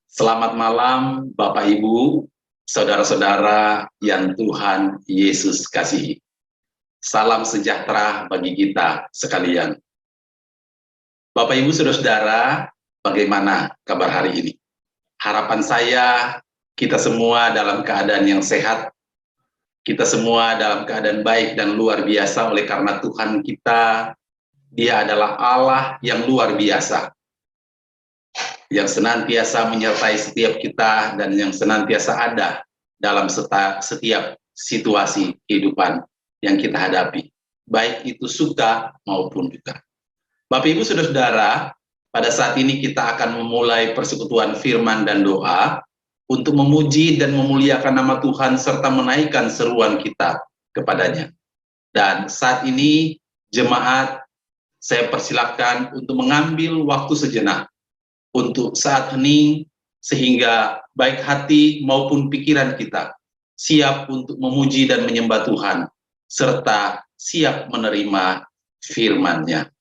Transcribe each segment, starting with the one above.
Selamat malam Bapak Ibu, saudara-saudara yang Tuhan Yesus kasihi. Salam sejahtera bagi kita sekalian. Bapak Ibu saudara-saudara, bagaimana kabar hari ini? Harapan saya kita semua dalam keadaan yang sehat, kita semua dalam keadaan baik dan luar biasa oleh karena Tuhan kita, Dia adalah Allah yang luar biasa, yang senantiasa menyertai setiap kita dan yang senantiasa ada dalam setiap situasi kehidupan yang kita hadapi, baik itu suka maupun duka. Bapak Ibu saudara-saudara, pada saat ini kita akan memulai persekutuan firman dan doa untuk memuji dan memuliakan nama Tuhan serta menaikkan seruan kita kepadanya. Dan saat ini jemaat, saya persilakan untuk mengambil waktu sejenak untuk saat hening, sehingga baik hati maupun pikiran kita siap untuk memuji dan menyembah Tuhan, serta siap menerima firman-Nya.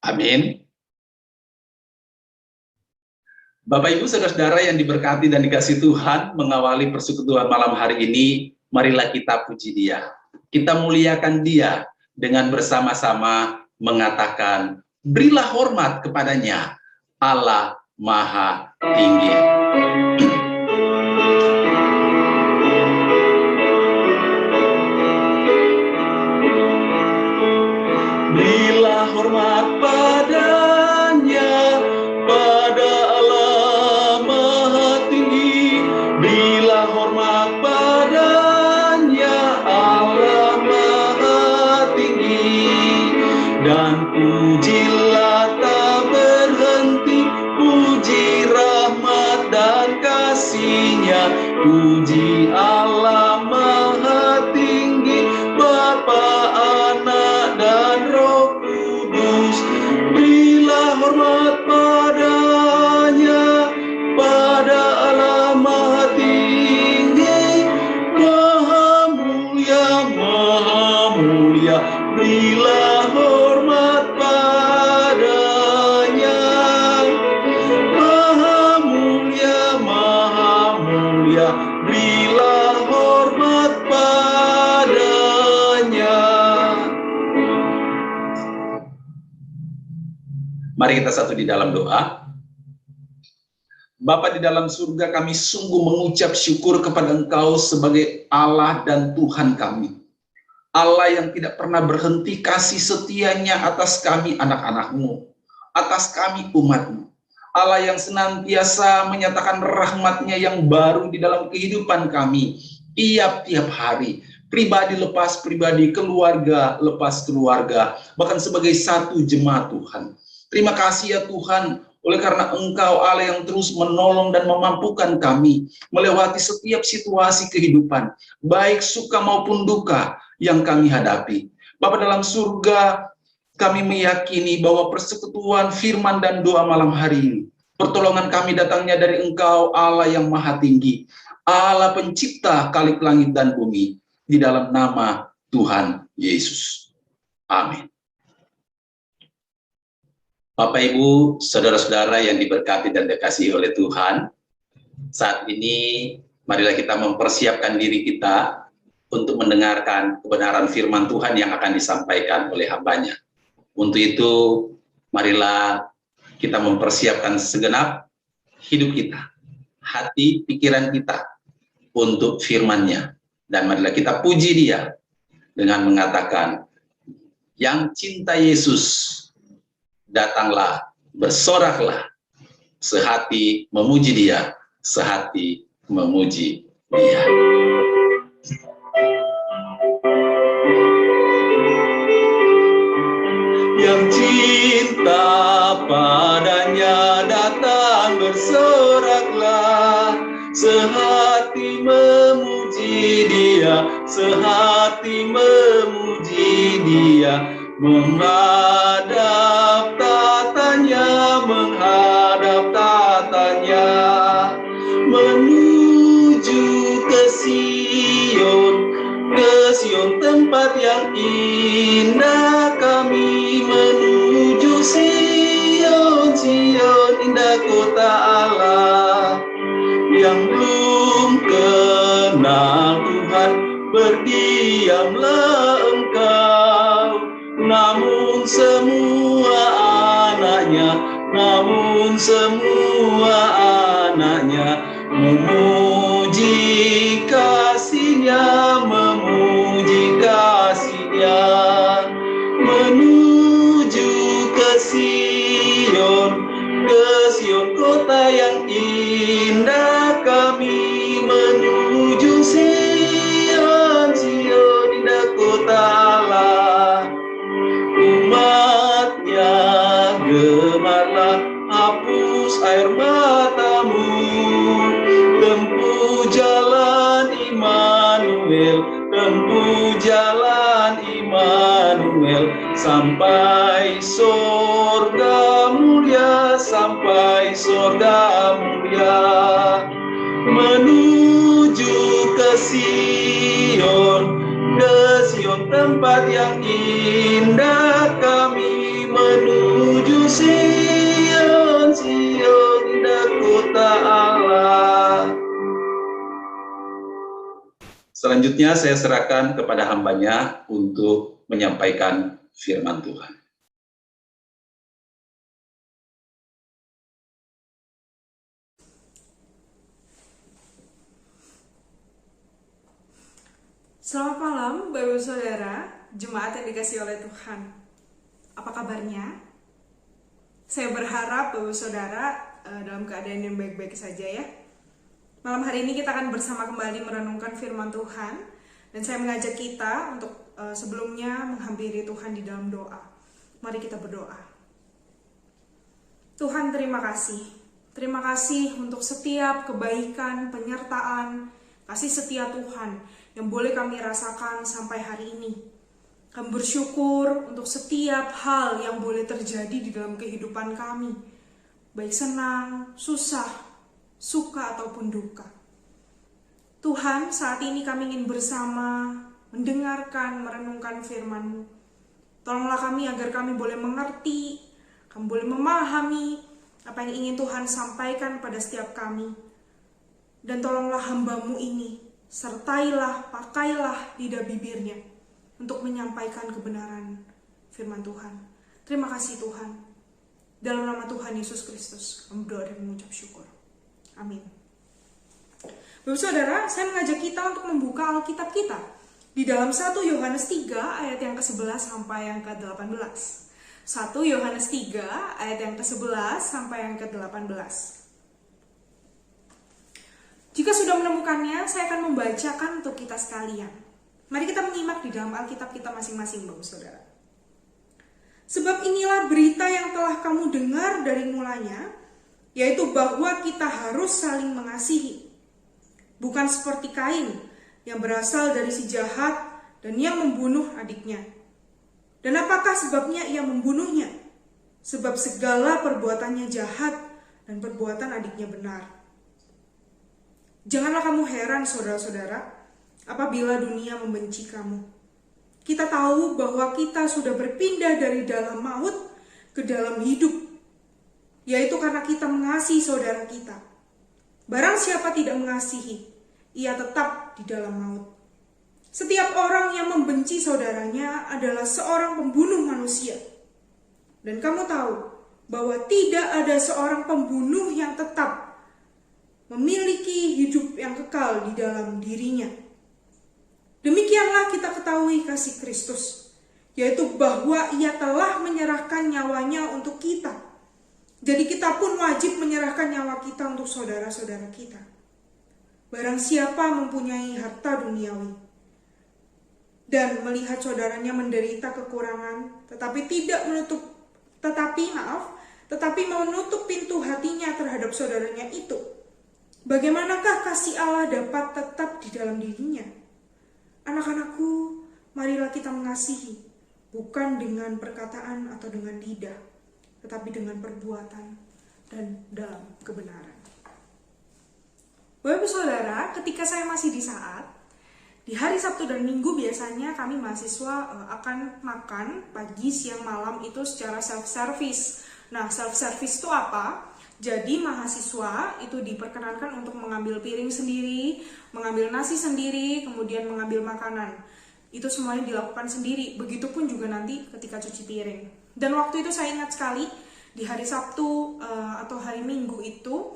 Amin. Bapak Ibu saudara-saudara yang diberkati dan dikasihi Tuhan, mengawali persekutuan malam hari ini, marilah kita puji Dia. Kita muliakan Dia dengan bersama-sama mengatakan, berilah hormat kepadanya, Allah Maha Tinggi. Berilah hormat padanya, pada Allah Maha Tinggi. Berilah hormat padanya, Allah Maha Tinggi. Dan pujilah tak berhenti, puji rahmat dan kasih-Nya. Puji Allah Maha Tinggi, Bapa, Anak, dan Roh Kudus. Berilah hormat padanya, pada Allah Maha Tinggi, Maha Mulia, Maha Mulia. Berilah hormat padanya, Maha Mulia, Maha Mulia. Berilah hormat padanya. Mari kita satu di dalam doa. Bapa di dalam surga, kami sungguh mengucap syukur kepada Engkau sebagai Allah dan Tuhan kami. Allah yang tidak pernah berhenti kasih setia-Nya atas kami anak-anak-Mu, atas kami umat-Mu. Allah yang senantiasa menyatakan rahmat-Nya yang baru di dalam kehidupan kami, tiap-tiap hari. Pribadi lepas pribadi, keluarga lepas keluarga, bahkan sebagai satu jemaat Tuhan. Terima kasih ya Tuhan, oleh karena Engkau Allah yang terus menolong dan memampukan kami melewati setiap situasi kehidupan, baik suka maupun duka yang kami hadapi. Bapa dalam surga, kami meyakini bahwa persekutuan firman dan doa malam hari ini, pertolongan kami datangnya dari Engkau Allah yang Maha Tinggi, Allah pencipta kalik langit dan bumi, di dalam nama Tuhan Yesus. Amin. Bapak Ibu, saudara-saudara yang diberkati dan dikasihi oleh Tuhan, saat ini marilah kita mempersiapkan diri kita untuk mendengarkan kebenaran firman Tuhan yang akan disampaikan oleh hamba-Nya. Untuk itu, marilah kita mempersiapkan segenap hidup kita, hati, pikiran kita untuk firman-Nya. Dan marilah kita puji Dia dengan mengatakan, yang cinta Yesus, datanglah, bersoraklah, sehati memuji Dia, sehati memuji Dia. Yang cinta padanya datang, bersoraklah, sehati memuji Dia, sehati memuji Dia, menghadap tatanya, menghadap tatanya, menuju ke Sion tempat yang indah. Kami menuju Sion, Sion indah kota Allah. Yang belum kenal Tuhan, berdiamlah engkau. Namun semua anaknya memuji kasih-Nya, memuji kasih-Nya, menuju ke Sion kota yang indah. Kami menuju Sion, Sion indah kota Allah. Umat-Nya gemarlah, hapus air matamu, tempuh jalan Immanuel, tempuh jalan Immanuel, sampai surga mulia, sampai surga mulia, menuju ke Sion tempat yang indah. Kami menuju Sion, Sion indah kota Allah. Selanjutnya saya serahkan kepada hamba-Nya untuk menyampaikan firman Tuhan. Selamat malam Bapak Saudara, jemaat yang dikasihi oleh Tuhan. Apa kabarnya? Saya berharap Bapak Saudara dalam keadaan yang baik-baik saja ya. Malam hari ini kita akan bersama kembali merenungkan firman Tuhan. Dan saya mengajak kita untuk sebelumnya menghampiri Tuhan di dalam doa. Mari kita berdoa. Tuhan, terima kasih. Terima kasih untuk setiap kebaikan, penyertaan, kasih setia Tuhan yang boleh kami rasakan sampai hari ini. Kami bersyukur untuk setiap hal yang boleh terjadi di dalam kehidupan kami, baik senang, susah, suka ataupun duka. Tuhan, saat ini kami ingin bersama mendengarkan, merenungkan firman-Mu. Tolonglah kami agar kami boleh mengerti, kami boleh memahami apa yang ingin Tuhan sampaikan pada setiap kami. Dan tolonglah hamba-Mu ini, sertailah, pakailah lidah bibirnya untuk menyampaikan kebenaran firman Tuhan. Terima kasih Tuhan. Dalam nama Tuhan Yesus Kristus, kami berdoa dan mengucap syukur. Amin. Bapak Saudara, saya mengajak kita untuk membuka Alkitab kita di dalam 1 Yohanes 3 ayat yang ke-11 sampai yang ke-18. 1 Yohanes 3 ayat yang ke-11 sampai yang ke-18. Jika sudah menemukannya, saya akan membacakan untuk kita sekalian. Mari kita menyimak di dalam Alkitab kita masing-masing, Bapak Saudara. Sebab inilah berita yang telah kamu dengar dari mulanya, yaitu bahwa kita harus saling mengasihi. Bukan seperti Kain yang berasal dari si jahat dan yang membunuh adiknya. Dan apakah sebabnya ia membunuhnya? Sebab segala perbuatannya jahat dan perbuatan adiknya benar. Janganlah kamu heran, saudara-saudara, apabila dunia membenci kamu. Kita tahu bahwa kita sudah berpindah dari dalam maut ke dalam hidup, yaitu karena kita mengasihi saudara kita. Barang siapa tidak mengasihi, ia tetap di dalam maut. Setiap orang yang membenci saudaranya adalah seorang pembunuh manusia. Dan kamu tahu bahwa tidak ada seorang pembunuh yang tetap memiliki hidup yang kekal di dalam dirinya. Demikianlah kita ketahui kasih Kristus, yaitu bahwa ia telah menyerahkan nyawanya untuk kita. Jadi kita pun wajib menyerahkan nyawa kita untuk saudara-saudara kita. Barang siapa mempunyai harta duniawi dan melihat saudaranya menderita kekurangan, tetapi menutup pintu hatinya terhadap saudaranya itu, bagaimanakah kasih Allah dapat tetap di dalam dirinya? Anak-anakku, marilah kita mengasihi, bukan dengan perkataan atau dengan lidah, tetapi dengan perbuatan dan dalam kebenaran. Bapak Saudara, ketika saya masih di hari Sabtu dan Minggu biasanya kami mahasiswa akan makan pagi, siang, malam itu secara self-service. Nah, self-service itu apa? Jadi mahasiswa itu diperkenankan untuk mengambil piring sendiri, mengambil nasi sendiri, kemudian mengambil makanan. Itu semuanya dilakukan sendiri. Begitupun juga nanti ketika cuci piring. Dan waktu itu saya ingat sekali, di hari Sabtu atau hari Minggu itu,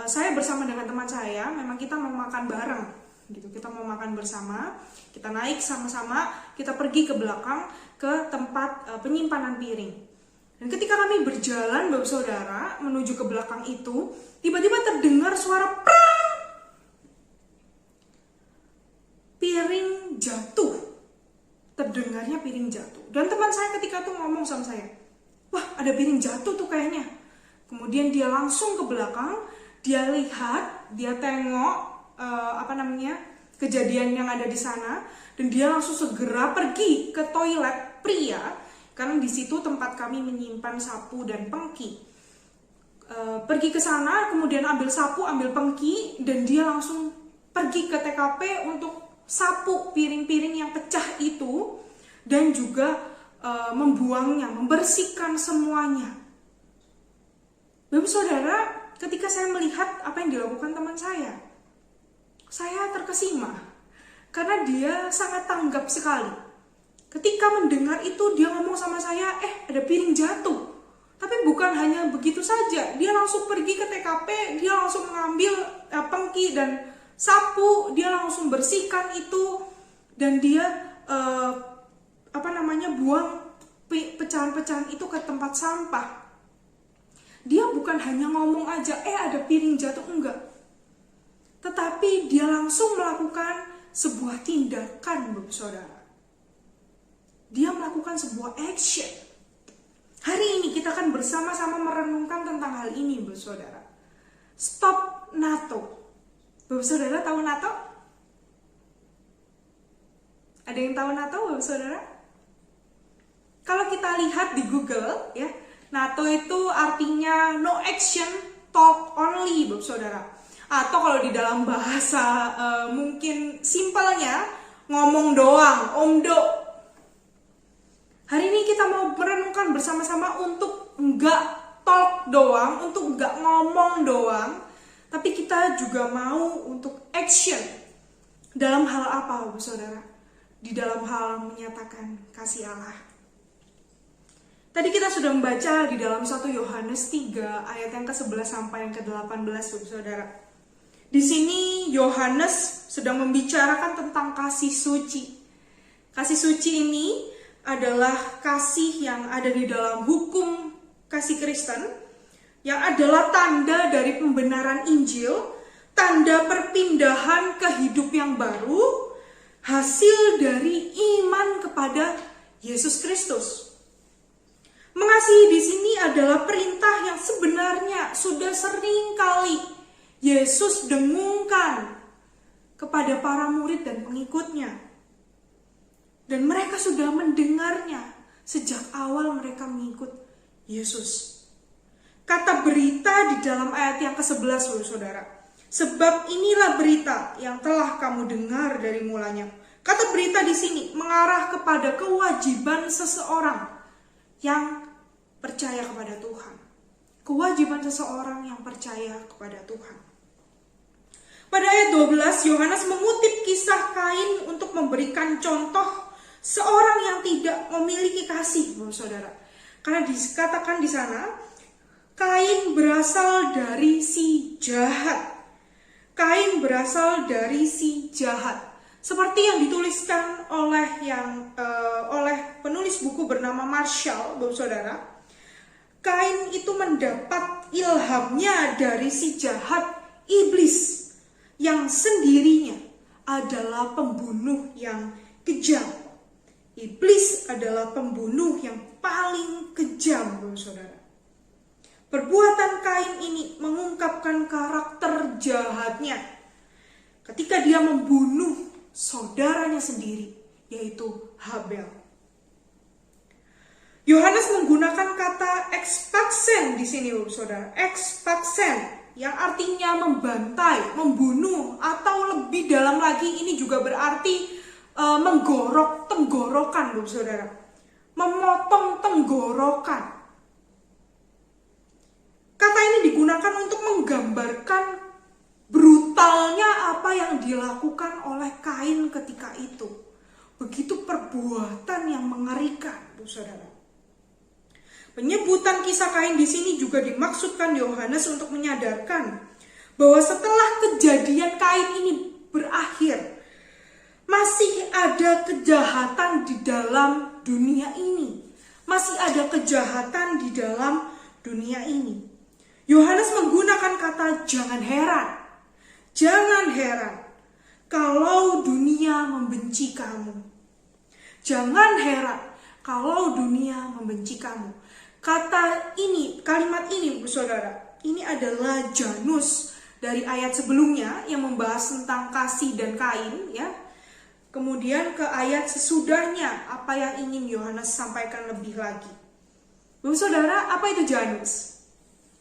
saya bersama dengan teman saya, memang kita mau makan bareng. Gitu, kita mau makan bersama, kita naik sama-sama, kita pergi ke belakang ke tempat penyimpanan piring. Dan ketika kami berjalan, Bapak Saudara, menuju ke belakang itu, tiba-tiba terdengar suara prang. Piring jatuh. Terdengarnya piring jatuh. Dan teman saya ketika itu ngomong sama saya, "Wah, ada piring jatuh tuh kayaknya." Kemudian dia langsung ke belakang, dia lihat, dia tengok kejadian yang ada di sana, dan dia langsung segera pergi ke toilet pria, karena di situ tempat kami menyimpan sapu dan pengki. Pergi ke sana, kemudian ambil sapu, ambil pengki, dan dia langsung pergi ke TKP untuk sapu piring-piring yang pecah itu, dan juga membuangnya, membersihkan semuanya. Bapak Saudara, ketika saya melihat apa yang dilakukan teman saya terkesima, karena dia sangat tanggap sekali. Ketika mendengar itu, dia ngomong sama saya, ada piring jatuh. Tapi bukan hanya begitu saja, dia langsung pergi ke TKP, dia langsung mengambil pengki dan sapu, dia langsung bersihkan itu, dan dia buang pecahan-pecahan itu ke tempat sampah. Dia bukan hanya ngomong aja, ada piring jatuh, enggak. Tetapi dia langsung melakukan sebuah tindakan, Bapak Saudara. Dia melakukan sebuah action. Hari ini kita akan bersama-sama merenungkan tentang hal ini, Bapak Saudara. Stop NATO. Bapak Saudara tahu NATO? Ada yang tahu NATO, Bapak Saudara? Kalau kita lihat di Google, ya, NATO itu artinya no action, talk only, Bapak Saudara. Atau kalau di dalam bahasa mungkin simpelnya, ngomong doang, omdo. Hari ini kita mau merenungkan bersama-sama untuk enggak talk doang, untuk enggak ngomong doang, tapi kita juga mau untuk action. Dalam hal apa, Bapak Saudara? Di dalam hal menyatakan kasih Allah. Tadi kita sudah membaca di dalam 1 Yohanes 3 ayat yang ke-11 sampai yang ke-18, Bapak Saudara. Di sini Yohanes sedang membicarakan tentang kasih suci. Kasih suci ini adalah kasih yang ada di dalam hukum kasih Kristen, yang adalah tanda dari pembenaran Injil, tanda perpindahan ke hidup yang baru, hasil dari iman kepada Yesus Kristus. Mengasihi di sini adalah perintah yang sebenarnya sudah sering kali Yesus dengungkan kepada para murid dan pengikutnya. Dan mereka sudah mendengarnya sejak awal mereka mengikut Yesus. Kata berita di dalam ayat yang ke-11, Saudara. Sebab inilah berita yang telah kamu dengar dari mulanya. Kata berita di sini mengarah kepada kewajiban seseorang yang percaya kepada Tuhan. Kewajiban seseorang yang percaya kepada Tuhan. Pada ayat 12, Yohanes mengutip kisah Kain untuk memberikan contoh seorang yang tidak memiliki kasih, saudara. Karena dikatakan di sana, Kain berasal dari si jahat. Kain berasal dari si jahat. Seperti yang dituliskan oleh penulis buku bernama Marshall, saudara. Kain itu mendapat ilhamnya dari si jahat iblis yang sendirinya adalah pembunuh yang kejam. Iblis adalah pembunuh yang paling kejam, saudara. Perbuatan Kain ini mengungkapkan karakter jahatnya ketika dia membunuh saudaranya sendiri, yaitu Habel. Yohanes menggunakan kata ekspaksen di sini, saudara. Ekspaksen yang artinya membantai, membunuh, atau lebih dalam lagi ini juga berarti menggorok tenggorokan, saudara. Memotong tenggorokan. Kata ini digunakan untuk menggambarkan brutalnya apa yang dilakukan oleh Kain ketika itu. Begitu perbuatan yang mengerikan, saudara. Penyebutan kisah Kain di sini juga dimaksudkan Yohanes untuk menyadarkan bahwa setelah kejadian Kain ini berakhir, masih ada kejahatan di dalam dunia ini. Masih ada kejahatan di dalam dunia ini. Yohanes menggunakan kata jangan heran. Jangan heran kalau dunia membenci kamu. Jangan heran kalau dunia membenci kamu. Kalimat ini, saudara, ini adalah Janus dari ayat sebelumnya yang membahas tentang kasih dan Kain, ya. Kemudian ke ayat sesudahnya, apa yang ingin Yohanes sampaikan lebih lagi. Bapak saudara, apa itu Janus?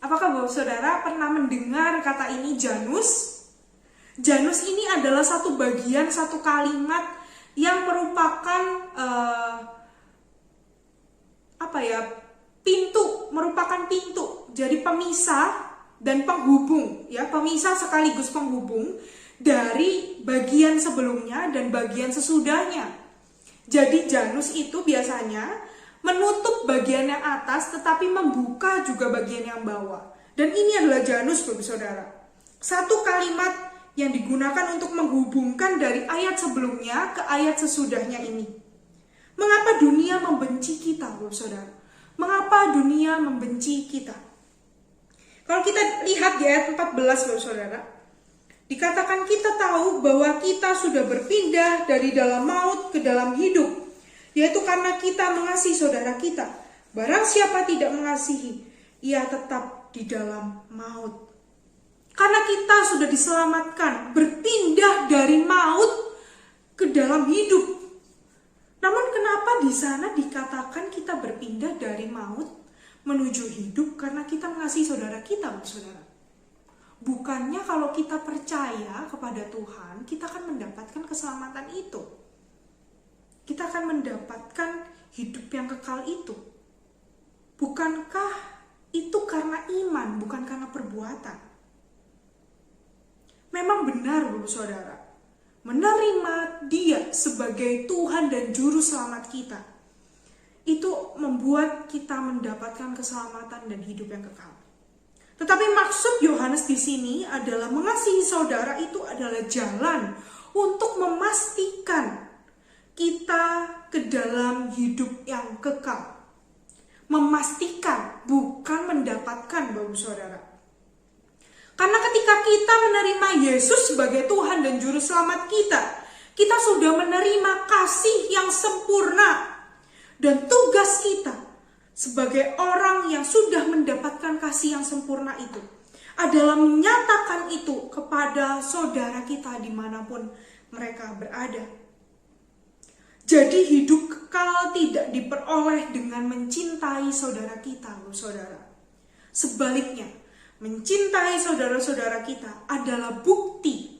Apakah Bapak saudara pernah mendengar kata ini Janus? Janus ini adalah satu bagian, satu kalimat yang merupakan merupakan pintu. Jadi pemisah dan penghubung, ya, pemisah sekaligus penghubung dari bagian sebelumnya dan bagian sesudahnya. Jadi Janus itu biasanya menutup bagian yang atas tetapi membuka juga bagian yang bawah. Dan ini adalah Janus, Bapak saudara. Satu kalimat yang digunakan untuk menghubungkan dari ayat sebelumnya ke ayat sesudahnya ini. Mengapa dunia membenci kita, Bapak saudara? Mengapa dunia membenci kita? Kalau kita lihat di ayat 14, Bapak saudara, dikatakan kita tahu bahwa kita sudah berpindah dari dalam maut ke dalam hidup, yaitu karena kita mengasihi saudara kita. Barang siapa tidak mengasihi, ia tetap di dalam maut. Karena kita sudah diselamatkan, berpindah dari maut ke dalam hidup. Namun kenapa di sana dikatakan kita berpindah dari maut menuju hidup? Karena kita mengasihi saudara kita, saudara. Bukannya kalau kita percaya kepada Tuhan, kita akan mendapatkan keselamatan itu. Kita akan mendapatkan hidup yang kekal itu. Bukankah itu karena iman, bukan karena perbuatan? Memang benar, Bapak saudara, menerima Dia sebagai Tuhan dan Juru Selamat kita, itu membuat kita mendapatkan keselamatan dan hidup yang kekal. Tetapi maksud Yohanes di sini adalah mengasihi saudara itu adalah jalan untuk memastikan kita ke dalam hidup yang kekal. Memastikan, bukan mendapatkan, Bapak saudara. Karena ketika kita menerima Yesus sebagai Tuhan dan Juru Selamat kita, kita sudah menerima kasih yang sempurna. Dan tugas kita sebagai orang yang sudah mendapatkan kasih yang sempurna itu adalah menyatakan itu kepada saudara kita dimanapun mereka berada. Jadi hidup kekal tidak diperoleh dengan mencintai saudara kita, saudara. Sebaliknya, mencintai saudara-saudara kita adalah bukti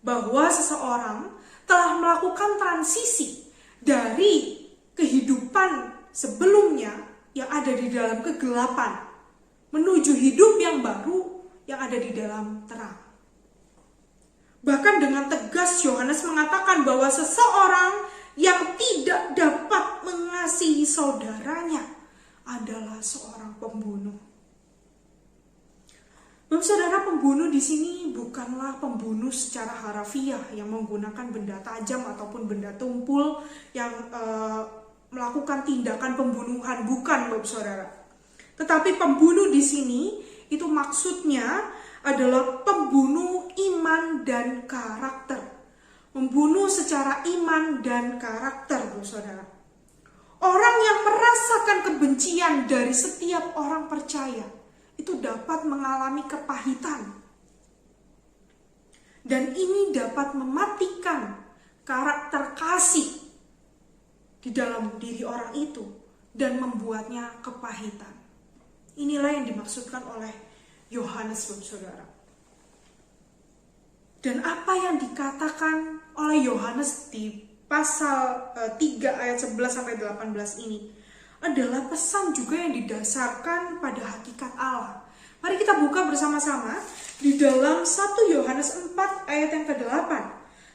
bahwa seseorang telah melakukan transisi dari kehidupan sebelumnya yang ada di dalam kegelapan menuju hidup yang baru yang ada di dalam terang. Bahkan dengan tegas Yohanes mengatakan bahwa seseorang yang tidak dapat mengasihi saudaranya adalah seorang pembunuh. Bapak saudara, pembunuh di sini bukanlah pembunuh secara harafiah yang menggunakan benda tajam ataupun benda tumpul yang melakukan tindakan pembunuhan, bukan Bapak saudara. Tetapi pembunuh di sini itu maksudnya adalah pembunuh iman dan karakter. Membunuh secara iman dan karakter, Bapak saudara. Orang yang merasakan kebencian dari setiap orang percaya itu dapat mengalami kepahitan. Dan ini dapat mematikan karakter kasih di dalam diri orang itu dan membuatnya kepahitan. Inilah yang dimaksudkan oleh Yohanes, Bapak saudara. Dan apa yang dikatakan oleh Yohanes di pasal 3 ayat 11 sampai 18 ini adalah pesan juga yang didasarkan pada hakikat Allah. Mari kita buka bersama-sama di dalam 1 Yohanes 4 ayat yang ke-8.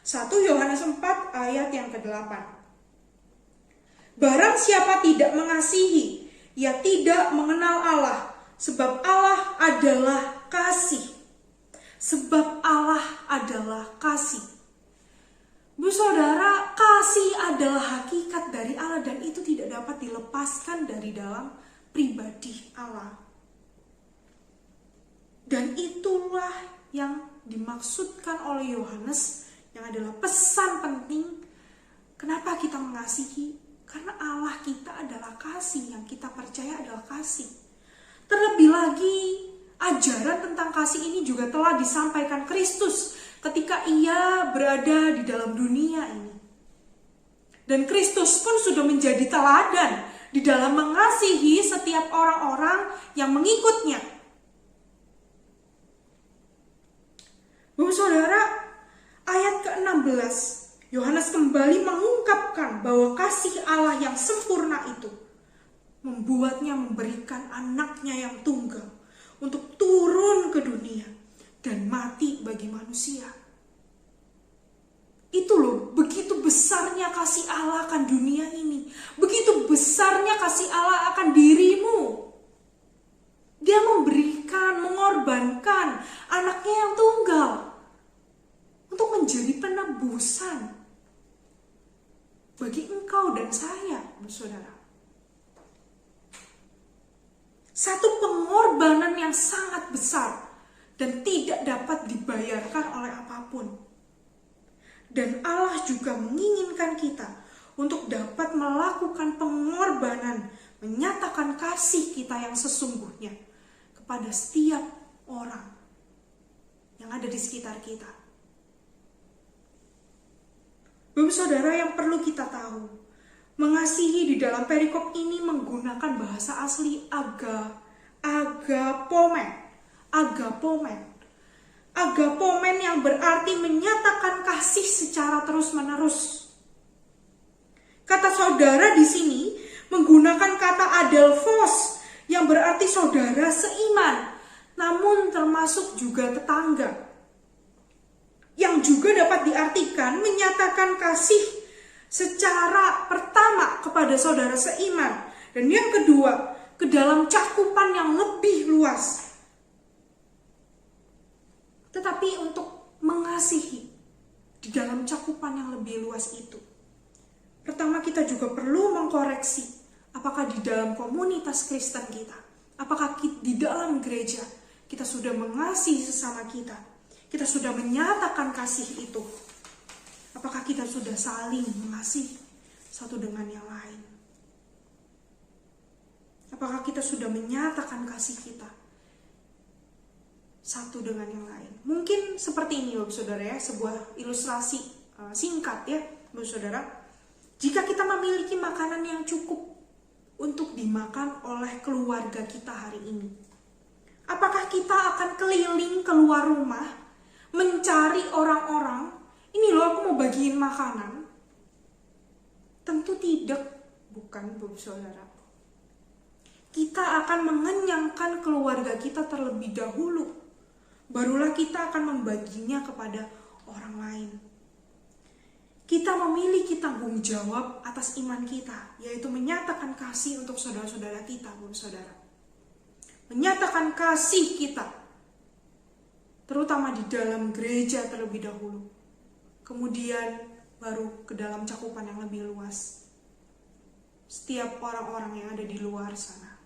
1 Yohanes 4 ayat yang ke-8. Barang siapa tidak mengasihi, ia tidak mengenal Allah, sebab Allah adalah kasih. Sebab Allah adalah kasih. Bu saudara, kasih adalah hakikat dari Allah dan itu tidak dapat dilepaskan dari dalam pribadi Allah. Dan itulah yang dimaksudkan oleh Yohanes yang adalah pesan penting. Kenapa kita mengasihi? Karena Allah kita adalah kasih, yang kita percaya adalah kasih. Terlebih lagi, ajaran tentang kasih ini juga telah disampaikan Kristus ketika ia berada di dalam dunia ini. Dan Kristus pun sudah menjadi teladan di dalam mengasihi setiap orang-orang yang mengikutnya. Bapak saudara, ayat ke-16, Yohanes kembali mengungkapkan bahwa kasih Allah yang sempurna itu membuatnya memberikan anaknya yang tunggal untuk turun ke dunia dan mati bagi manusia. Itu loh, begitu besarnya kasih Allah akan dunia ini. Begitu besarnya kasih Allah akan dirimu. Dia memberikan, mengorbankan anaknya yang tunggal untuk menjadi penebusan bagi engkau dan saya, saudara. Satu pengorbanan yang sangat besar dan tidak dapat dibayarkan oleh apapun. Dan Allah juga menginginkan kita untuk dapat melakukan pengorbanan, menyatakan kasih kita yang sesungguhnya kepada setiap orang yang ada di sekitar kita. Bapak saudara, yang perlu kita tahu, mengasihi di dalam perikop ini menggunakan bahasa asli agapomen. Agapomen yang berarti menyatakan kasih secara terus-menerus. Kata saudara di sini menggunakan kata adelphos yang berarti saudara seiman, namun termasuk juga tetangga. Yang juga dapat diartikan menyatakan kasih secara pertama kepada saudara seiman, dan yang kedua ke dalam cakupan yang lebih luas. Tetapi untuk mengasihi di dalam cakupan yang lebih luas itu, pertama kita juga perlu mengkoreksi apakah di dalam komunitas Kristen kita, apakah di dalam gereja kita sudah mengasihi sesama kita, kita sudah menyatakan kasih itu. Apakah kita sudah saling mengasihi satu dengan yang lain? Apakah kita sudah menyatakan kasih kita satu dengan yang lain? Mungkin seperti ini Bapak Saudara ya, sebuah ilustrasi singkat ya Bapak Saudara. Jika kita memiliki makanan yang cukup untuk dimakan oleh keluarga kita hari ini, apakah kita akan keliling keluar rumah mencari orang-orang, ini loh aku mau bagiin makanan? Tentu tidak, bukan Bapak Saudara. Kita akan mengenyangkan keluarga kita terlebih dahulu. Barulah kita akan membaginya kepada orang lain. Kita memiliki tanggung jawab atas iman kita, yaitu menyatakan kasih untuk saudara-saudara kita, saudara. Menyatakan kasih kita, terutama di dalam gereja terlebih dahulu. Kemudian baru ke dalam cakupan yang lebih luas. Setiap orang-orang yang ada di luar sana.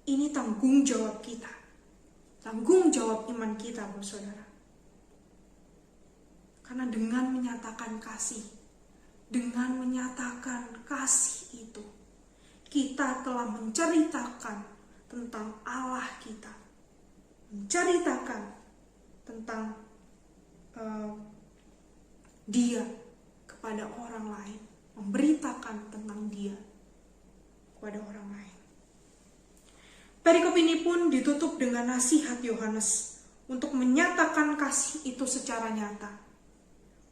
Ini tanggung jawab kita. Tanggung jawab iman kita, saudara. Karena dengan menyatakan kasih itu, kita telah menceritakan tentang Allah kita, menceritakan tentang Dia kepada orang lain, memberitakan tentang Dia kepada orang lain. Perikop ini pun ditutup dengan nasihat Yohanes untuk menyatakan kasih itu secara nyata.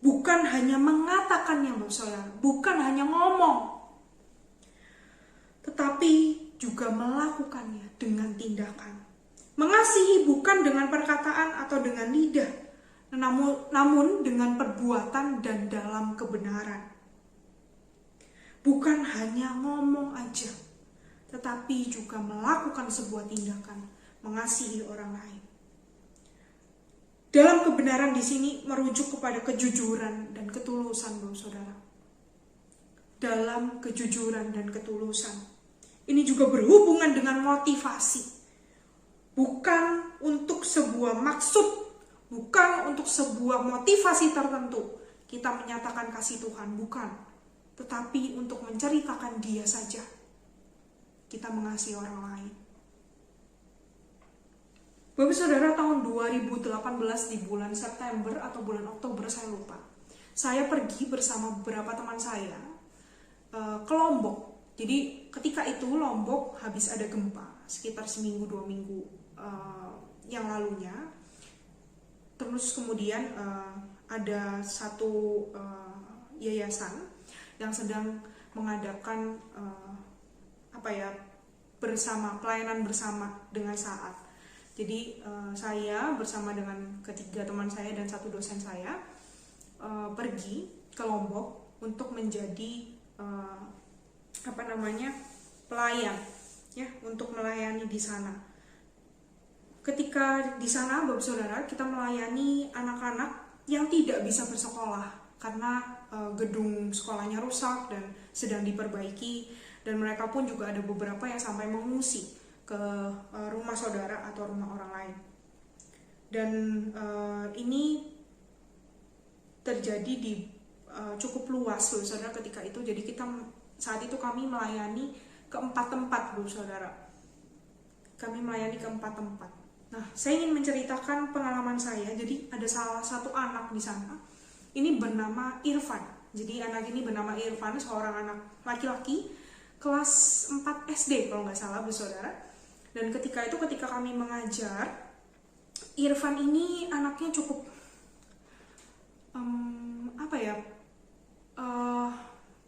Bukan hanya mengatakannya, saudara, bukan hanya ngomong, tetapi juga melakukannya dengan tindakan. Mengasihi bukan dengan perkataan atau dengan lidah, namun dengan perbuatan dan dalam kebenaran. Bukan hanya ngomong aja, tetapi juga melakukan sebuah tindakan, mengasihi orang lain. Dalam kebenaran di sini merujuk kepada kejujuran dan ketulusan, saudara. Dalam kejujuran dan ketulusan. Ini juga berhubungan dengan motivasi. Bukan untuk sebuah maksud, bukan untuk sebuah motivasi tertentu kita menyatakan kasih Tuhan, bukan. Tetapi untuk menceritakan Dia saja. Kita mengasihi orang lain. Bapak saudara, tahun 2018 di bulan September atau bulan Oktober, saya lupa. Saya pergi bersama beberapa teman saya ke Lombok. Jadi ketika itu Lombok habis ada gempa, sekitar seminggu 2 minggu yang lalunya. Terus kemudian ada satu yayasan yang sedang mengadakan pelayanan bersama dengan saat. Jadi saya bersama dengan ketiga teman saya dan satu dosen saya pergi ke Lombok untuk menjadi pelayan, ya, untuk melayani di sana. Ketika di sana, Bapak Saudara, kita melayani anak-anak yang tidak bisa bersekolah karena gedung sekolahnya rusak dan sedang diperbaiki, dan mereka pun juga ada beberapa yang sampai mengungsi ke rumah saudara atau rumah orang lain. Dan ini terjadi di cukup luas, saudara, ketika itu. Jadi saat itu kami melayani ke 4 tempat, saudara. Kami melayani ke 4 tempat. Nah, saya ingin menceritakan pengalaman saya. Jadi ada salah satu anak di sana. Ini bernama Irfan. Jadi anak ini bernama Irfan, seorang anak laki-laki kelas 4 SD kalau nggak salah, saudara. Dan ketika kami mengajar, Irfan ini anaknya cukup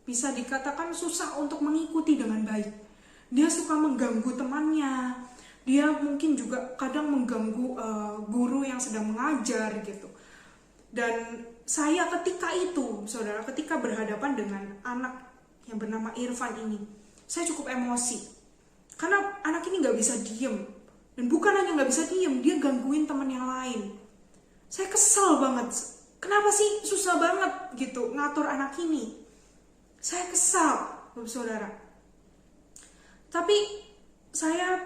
bisa dikatakan susah untuk mengikuti dengan baik. Dia suka mengganggu temannya. Dia mungkin juga kadang mengganggu guru yang sedang mengajar gitu. Dan saya ketika itu, saudara, ketika berhadapan dengan anak yang bernama Irfan ini, saya cukup emosi. Karena anak ini gak bisa diem. Dan bukan hanya gak bisa diem, dia gangguin teman yang lain. Saya kesal banget. Kenapa sih susah banget gitu ngatur anak ini? Saya kesal, Bapak Saudara. Tapi saya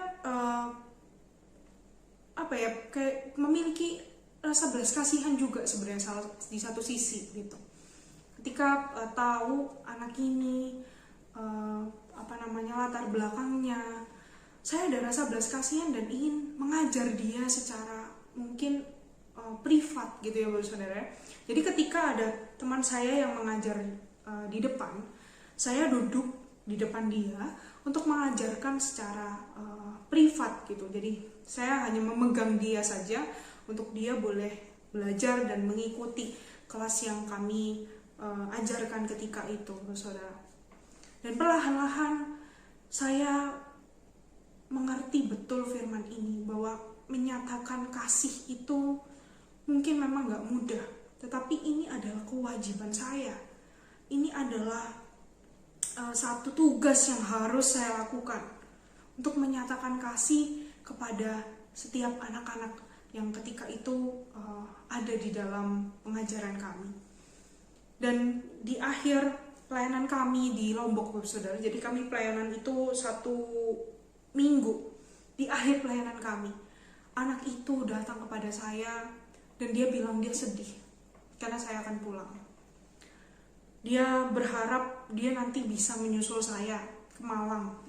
kayak memiliki rasa belas kasihan juga sebenarnya di satu sisi gitu. Ketika tahu anak ini latar belakangnya, saya ada rasa belas kasihan dan ingin mengajar dia secara mungkin privat gitu ya, Bapak Saudara. Jadi ketika ada teman saya yang mengajar di depan, saya duduk di depan dia untuk mengajarkan secara privat gitu. Jadi saya hanya memegang dia saja untuk dia boleh belajar dan mengikuti kelas yang kami ajarkan ketika itu, saudara. Dan perlahan-lahan saya mengerti betul firman ini, bahwa menyatakan kasih itu mungkin memang gak mudah, tetapi ini adalah kewajiban saya. Ini adalah satu tugas yang harus saya lakukan untuk menyatakan kasih kepada setiap anak-anak yang ketika itu ada di dalam pengajaran kami. Dan di akhir pelayanan kami di Lombok, saudara, jadi kami pelayanan itu 1 minggu. Di akhir pelayanan kami, anak itu datang kepada saya dan dia bilang dia sedih karena saya akan pulang. Dia berharap dia nanti bisa menyusul saya ke Malang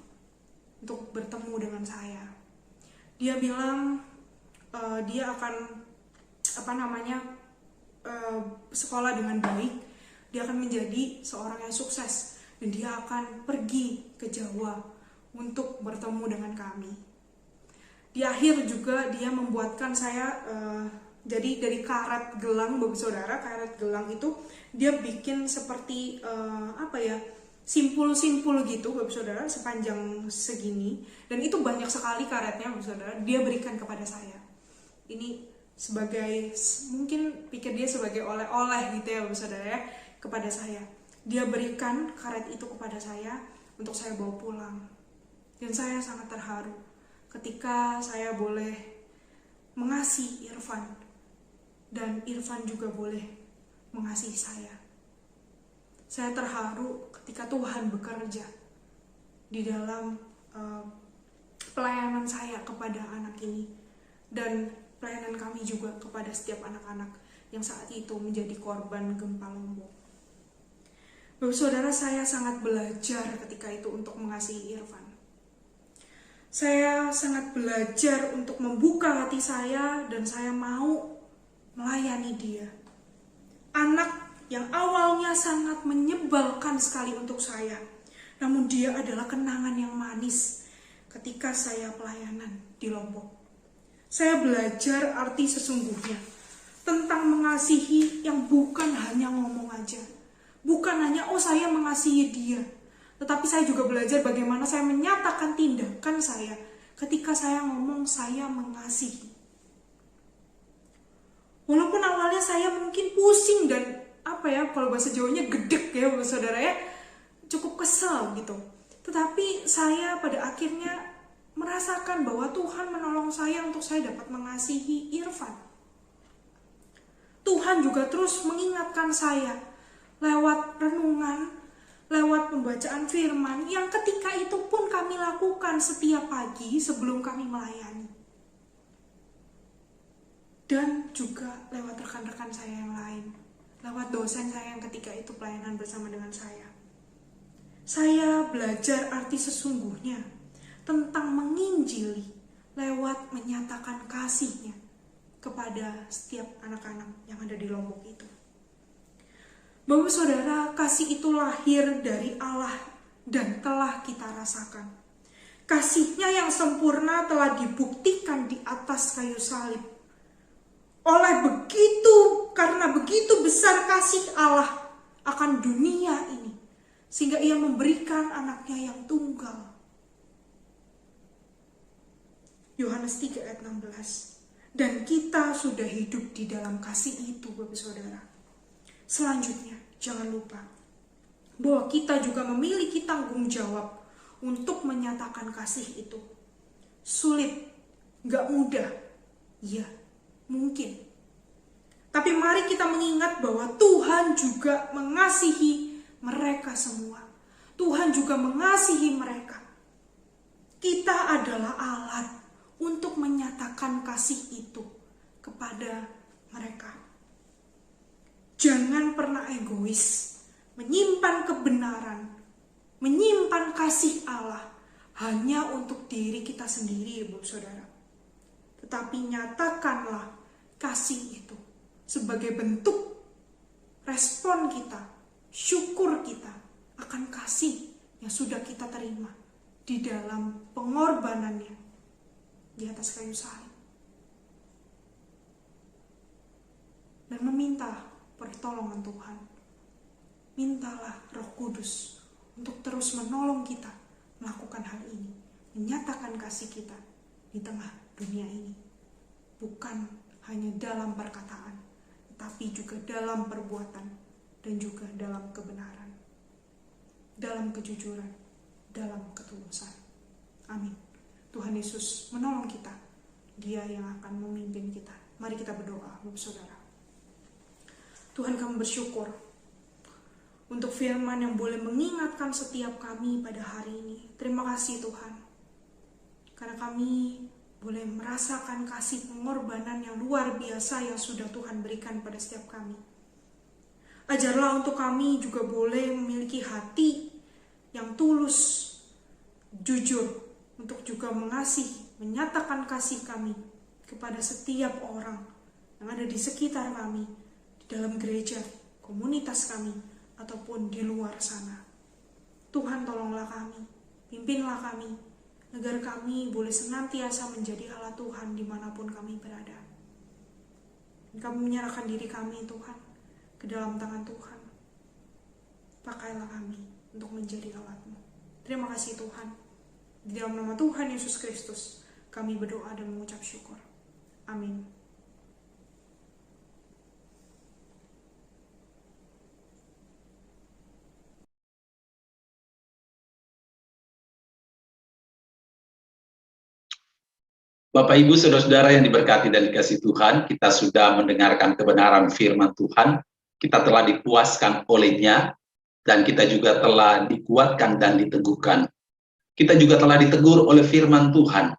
untuk bertemu dengan saya. Dia bilang dia akan sekolah dengan baik, dia akan menjadi seorang yang sukses, dan dia akan pergi ke Jawa untuk bertemu dengan kami. Di akhir juga dia membuatkan saya jadi dari karet gelang, Bapak Saudara, karet gelang itu dia bikin seperti simpul-simpul gitu, Bapak Saudara, sepanjang segini, dan itu banyak sekali karetnya, Bapak Saudara. Dia berikan kepada saya. Ini sebagai, mungkin pikir dia sebagai oleh-oleh gitu ya, Bapak Saudara, ya, kepada saya. Dia berikan karet itu kepada saya untuk saya bawa pulang. Dan saya sangat terharu ketika saya boleh mengasihi Irfan, dan Irfan juga boleh mengasihi saya. Saya terharu ketika Tuhan bekerja di dalam pelayanan saya kepada anak ini, dan pelayanan kami juga kepada setiap anak-anak yang saat itu menjadi korban gempa Lombok. Bapak Saudara, saya sangat belajar ketika itu untuk mengasihi Irfan. Saya sangat belajar untuk membuka hati saya, dan saya mau melayani dia. Anak yang awalnya sangat menyebalkan sekali untuk saya, namun dia adalah kenangan yang manis ketika saya pelayanan di Lombok. Saya belajar arti sesungguhnya tentang mengasihi yang bukan hanya ngomong aja, bukan hanya saya mengasihi dia, tetapi saya juga belajar bagaimana saya menyatakan tindakan saya ketika saya ngomong saya mengasihi. Walaupun awalnya saya mungkin pusing dan kalau bahasa Jawanya gedek ya, Bapak Saudara, ya, cukup kesel gitu. Tetapi saya pada akhirnya merasakan bahwa Tuhan menolong saya untuk saya dapat mengasihi Irfan. Tuhan juga terus mengingatkan saya lewat renungan, lewat pembacaan firman yang ketika itu pun kami lakukan setiap pagi sebelum kami melayani. Dan juga lewat rekan-rekan saya yang lain, lewat dosen saya yang ketika itu pelayanan bersama dengan saya. Saya belajar arti sesungguhnya tentang menginjili lewat menyatakan kasihnya kepada setiap anak-anak yang ada di Lombok itu. Bapak Saudara, kasih itu lahir dari Allah dan telah kita rasakan. Kasihnya yang sempurna telah dibuktikan di atas kayu salib. Karena begitu besar kasih Allah akan dunia ini, sehingga ia memberikan anaknya yang tunggal. Yohanes 3 ayat 16. Dan kita sudah hidup di dalam kasih itu, Bapak Saudara. Selanjutnya, jangan lupa bahwa kita juga memiliki tanggung jawab untuk menyatakan kasih itu. Sulit, gak mudah, ya mungkin. Tapi mari kita mengingat bahwa Tuhan juga mengasihi mereka semua. Tuhan juga mengasihi mereka. Kita adalah alat untuk menyatakan kasih itu kepada mereka. Jangan pernah egois, menyimpan kebenaran, menyimpan kasih Allah hanya untuk diri kita sendiri, Bapak Saudara. Tetapi nyatakanlah kasih itu sebagai bentuk respon kita, syukur kita akan kasih yang sudah kita terima di dalam pengorbanannya di atas kayu salib. Dan meminta pertolongan Tuhan. Mintalah Roh Kudus untuk terus menolong kita melakukan hal ini, menyatakan kasih kita di tengah dunia ini. Bukan hanya dalam perkataan, tapi juga dalam perbuatan dan juga dalam kebenaran, dalam kejujuran, dalam ketulusan. Amin. Tuhan Yesus menolong kita. Dia yang akan memimpin kita. Mari kita berdoa, Bapak Saudara. Tuhan, kami bersyukur untuk firman yang boleh mengingatkan setiap kami pada hari ini. Terima kasih Tuhan, karena kami boleh merasakan kasih pengorbanan yang luar biasa yang sudah Tuhan berikan pada setiap kami. Ajarlah untuk kami juga boleh memiliki hati yang tulus, jujur, untuk juga mengasihi, menyatakan kasih kami kepada setiap orang yang ada di sekitar kami, di dalam gereja, komunitas kami, ataupun di luar sana. Tuhan, tolonglah kami, pimpinlah kami, agar kami boleh senantiasa menjadi alat Tuhan dimanapun kami berada. Kami menyerahkan diri kami, Tuhan, ke dalam tangan Tuhan. Pakailah kami untuk menjadi alat-Mu. Terima kasih Tuhan. Di dalam nama Tuhan Yesus Kristus, kami berdoa dan mengucap syukur. Amin. Bapak Ibu Saudara-saudara yang diberkati dan dikasihi Tuhan, kita sudah mendengarkan kebenaran firman Tuhan, kita telah dipuaskan olehnya, dan kita juga telah dikuatkan dan diteguhkan. Kita juga telah ditegur oleh firman Tuhan,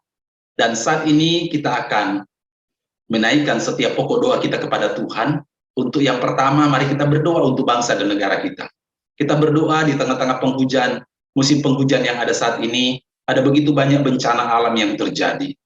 dan saat ini kita akan menaikkan setiap pokok doa kita kepada Tuhan. Untuk yang pertama, mari kita berdoa untuk bangsa dan negara kita. Kita berdoa di tengah-tengah penghujan, musim penghujan yang ada saat ini, ada begitu banyak bencana alam yang terjadi.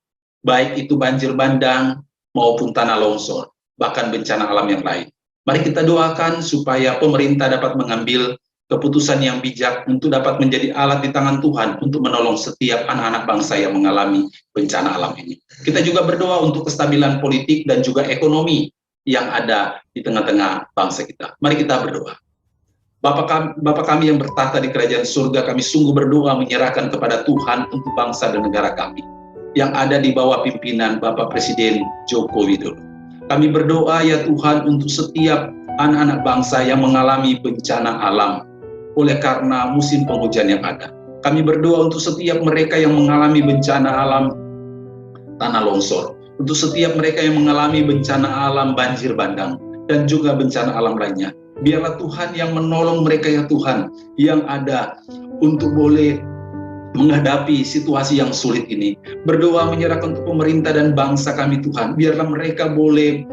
Baik itu banjir bandang maupun tanah longsor, bahkan bencana alam yang lain. Mari kita doakan supaya pemerintah dapat mengambil keputusan yang bijak untuk dapat menjadi alat di tangan Tuhan untuk menolong setiap anak-anak bangsa yang mengalami bencana alam ini. Kita juga berdoa untuk kestabilan politik dan juga ekonomi yang ada di tengah-tengah bangsa kita. Mari kita berdoa. Bapa kami yang bertahta di kerajaan surga, kami sungguh berdoa menyerahkan kepada Tuhan untuk bangsa dan negara kami yang ada di bawah pimpinan Bapak Presiden Joko Widodo. Kami berdoa ya Tuhan untuk setiap anak-anak bangsa yang mengalami bencana alam oleh karena musim penghujan yang ada. Kami berdoa untuk setiap mereka yang mengalami bencana alam tanah longsor, untuk setiap mereka yang mengalami bencana alam banjir bandang, dan juga bencana alam lainnya. Biarlah Tuhan yang menolong mereka ya Tuhan, yang ada untuk boleh menghadapi situasi yang sulit ini. Berdoa menyerahkan untuk pemerintah dan bangsa kami Tuhan. Biarlah mereka boleh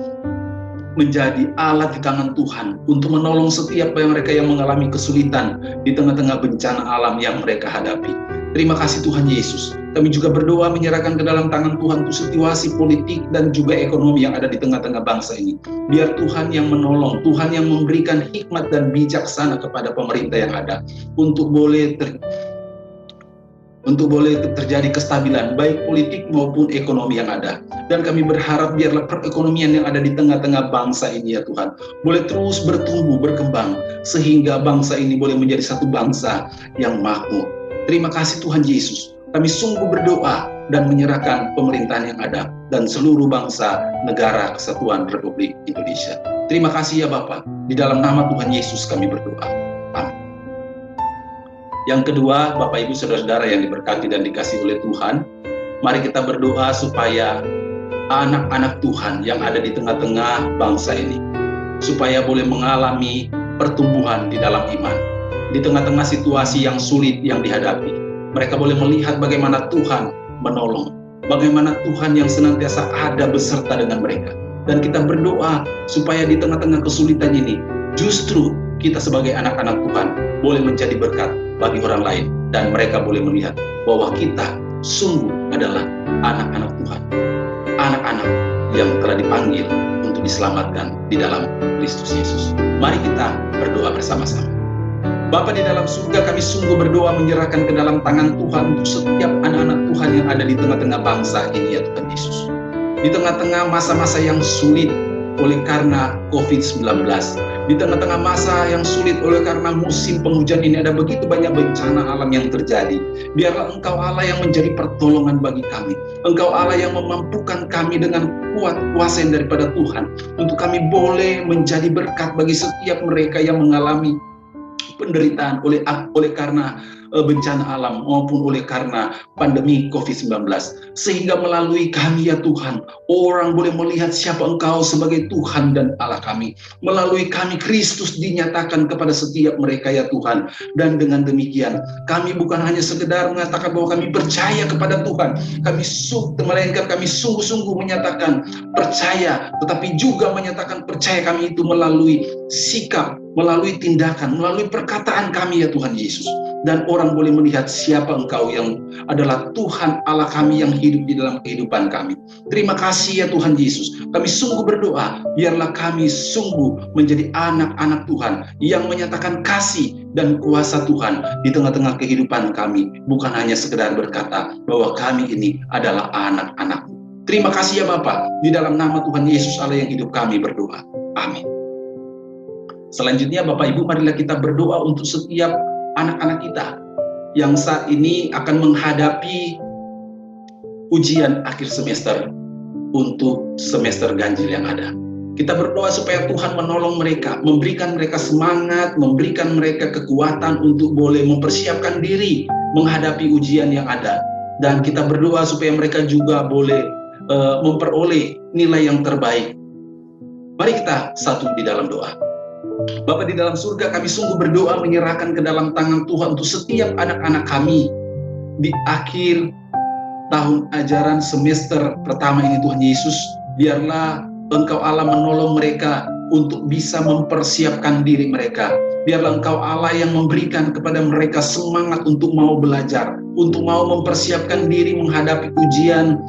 menjadi alat di tangan Tuhan untuk menolong setiap mereka yang mengalami kesulitan di tengah-tengah bencana alam yang mereka hadapi. Terima kasih Tuhan Yesus. Kami juga berdoa menyerahkan ke dalam tangan Tuhan untuk situasi politik dan juga ekonomi yang ada di tengah-tengah bangsa ini. Biar Tuhan yang menolong, Tuhan yang memberikan hikmat dan bijaksana kepada pemerintah yang ada untuk boleh terjadi kestabilan baik politik maupun ekonomi yang ada. Dan kami berharap biarlah perekonomian yang ada di tengah-tengah bangsa ini ya Tuhan boleh terus bertumbuh, berkembang, sehingga bangsa ini boleh menjadi satu bangsa yang makmur. Terima kasih Tuhan Yesus. Kami sungguh berdoa dan menyerahkan pemerintahan yang ada dan seluruh bangsa negara kesatuan Republik Indonesia. Terima kasih ya Bapa. Di dalam nama Tuhan Yesus kami berdoa. Amin. Yang kedua, Bapak Ibu Saudara-saudara yang diberkati dan dikasihi oleh Tuhan, mari kita berdoa supaya anak-anak Tuhan yang ada di tengah-tengah bangsa ini, supaya boleh mengalami pertumbuhan di dalam iman. Di tengah-tengah situasi yang sulit yang dihadapi, mereka boleh melihat bagaimana Tuhan menolong, bagaimana Tuhan yang senantiasa ada beserta dengan mereka. Dan kita berdoa supaya di tengah-tengah kesulitan ini, justru kita sebagai anak-anak Tuhan boleh menjadi berkat bagi orang lain, dan mereka boleh melihat bahwa kita sungguh adalah anak-anak Tuhan, anak-anak yang telah dipanggil untuk diselamatkan di dalam Kristus Yesus. Mari kita berdoa bersama-sama. Bapa di dalam surga, kami sungguh berdoa menyerahkan ke dalam tangan Tuhan untuk setiap anak-anak Tuhan yang ada di tengah-tengah bangsa ini ya Tuhan Yesus. Di tengah-tengah masa-masa yang sulit oleh karena COVID-19, Di tengah-tengah masa yang sulit oleh karena musim penghujan ini ada begitu banyak bencana alam yang terjadi. Biarlah Engkau Allah yang menjadi pertolongan bagi kami. Engkau Allah yang memampukan kami dengan kuat kuasa yang daripada Tuhan, untuk kami boleh menjadi berkat bagi setiap mereka yang mengalami penderitaan oleh karena bencana alam maupun oleh karena pandemi COVID-19, sehingga melalui kami ya Tuhan, orang boleh melihat siapa Engkau sebagai Tuhan dan Allah kami. Melalui kami Kristus dinyatakan kepada setiap mereka ya Tuhan, dan dengan demikian kami bukan hanya sekedar mengatakan bahwa kami percaya kepada Tuhan, melainkan kami sungguh-sungguh menyatakan percaya, tetapi juga menyatakan percaya kami itu melalui sikap, melalui tindakan, melalui perkataan kami ya Tuhan Yesus. Dan orang boleh melihat siapa Engkau yang adalah Tuhan Allah kami yang hidup di dalam kehidupan kami. Terima kasih ya Tuhan Yesus. Kami sungguh berdoa, biarlah kami sungguh menjadi anak-anak Tuhan yang menyatakan kasih dan kuasa Tuhan di tengah-tengah kehidupan kami. Bukan hanya sekedar berkata bahwa kami ini adalah anak-anak-Mu. Terima kasih ya Bapa, di dalam nama Tuhan Yesus Allah yang hidup kami berdoa. Amin. Selanjutnya Bapak Ibu, marilah kita berdoa untuk setiap anak-anak kita yang saat ini akan menghadapi ujian akhir semester untuk semester ganjil yang ada. Kita berdoa supaya Tuhan menolong mereka, memberikan mereka semangat, memberikan mereka kekuatan untuk boleh mempersiapkan diri menghadapi ujian yang ada. Dan kita berdoa supaya mereka juga boleh memperoleh nilai yang terbaik. Mari kita satu di dalam doa. Bapa di dalam surga, kami sungguh berdoa menyerahkan ke dalam tangan Tuhan untuk setiap anak-anak kami di akhir tahun ajaran semester pertama ini Tuhan Yesus. Biarlah Engkau Allah menolong mereka untuk bisa mempersiapkan diri mereka. Biarlah Engkau Allah yang memberikan kepada mereka semangat untuk mau belajar, untuk mau mempersiapkan diri menghadapi ujian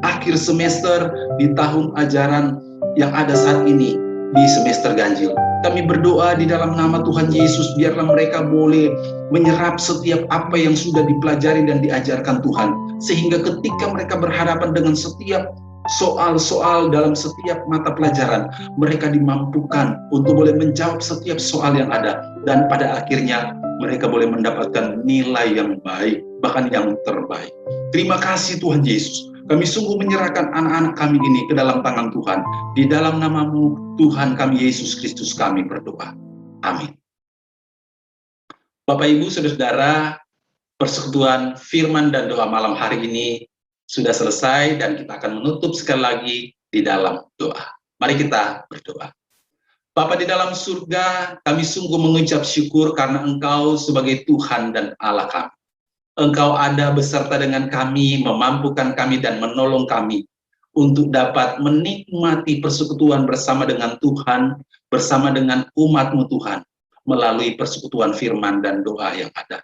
akhir semester di tahun ajaran yang ada saat ini di semester ganjil. Kami berdoa di dalam nama Tuhan Yesus, biarlah mereka boleh menyerap setiap apa yang sudah dipelajari dan diajarkan Tuhan, sehingga ketika mereka berhadapan dengan setiap soal-soal dalam setiap mata pelajaran, mereka dimampukan untuk boleh menjawab setiap soal yang ada, dan pada akhirnya mereka boleh mendapatkan nilai yang baik, bahkan yang terbaik. Terima kasih Tuhan Yesus. Kami sungguh menyerahkan anak-anak kami ini ke dalam tangan Tuhan. Di dalam nama-Mu, Tuhan kami Yesus Kristus kami berdoa. Amin. Bapak Ibu, Saudara-saudara, persekutuan firman dan doa malam hari ini sudah selesai dan kita akan menutup sekali lagi di dalam doa. Mari kita berdoa. Bapa di dalam surga, kami sungguh mengucap syukur karena Engkau sebagai Tuhan dan Allah kami. Engkau ada beserta dengan kami, memampukan kami dan menolong kami untuk dapat menikmati persekutuan bersama dengan Tuhan, bersama dengan umat-Mu Tuhan, melalui persekutuan firman dan doa yang ada.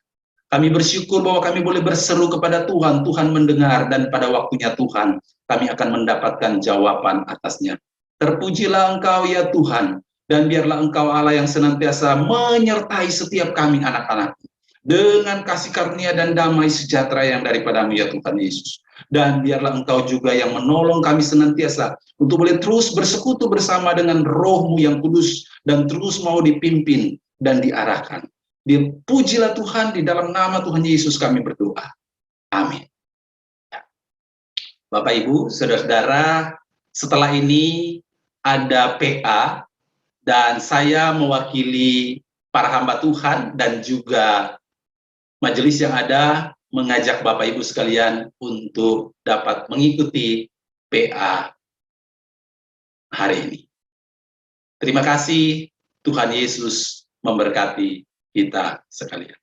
Kami bersyukur bahwa kami boleh berseru kepada Tuhan, Tuhan mendengar, dan pada waktunya Tuhan, kami akan mendapatkan jawaban atasnya. Terpujilah Engkau ya Tuhan, dan biarlah Engkau Allah yang senantiasa menyertai setiap kami anak-anak-Mu dengan kasih karunia dan damai sejahtera yang daripada-Mu ya Tuhan Yesus. Dan biarlah Engkau juga yang menolong kami senantiasa untuk boleh terus bersekutu bersama dengan Roh-Mu yang kudus dan terus mau dipimpin dan diarahkan. Dipujilah Tuhan, di dalam nama Tuhan Yesus kami berdoa. Amin. Bapak Ibu, Saudara-saudara, setelah ini ada PA dan saya mewakili para hamba Tuhan dan juga majelis yang ada mengajak Bapak Ibu sekalian untuk dapat mengikuti PA hari ini. Terima kasih, Tuhan Yesus memberkati kita sekalian.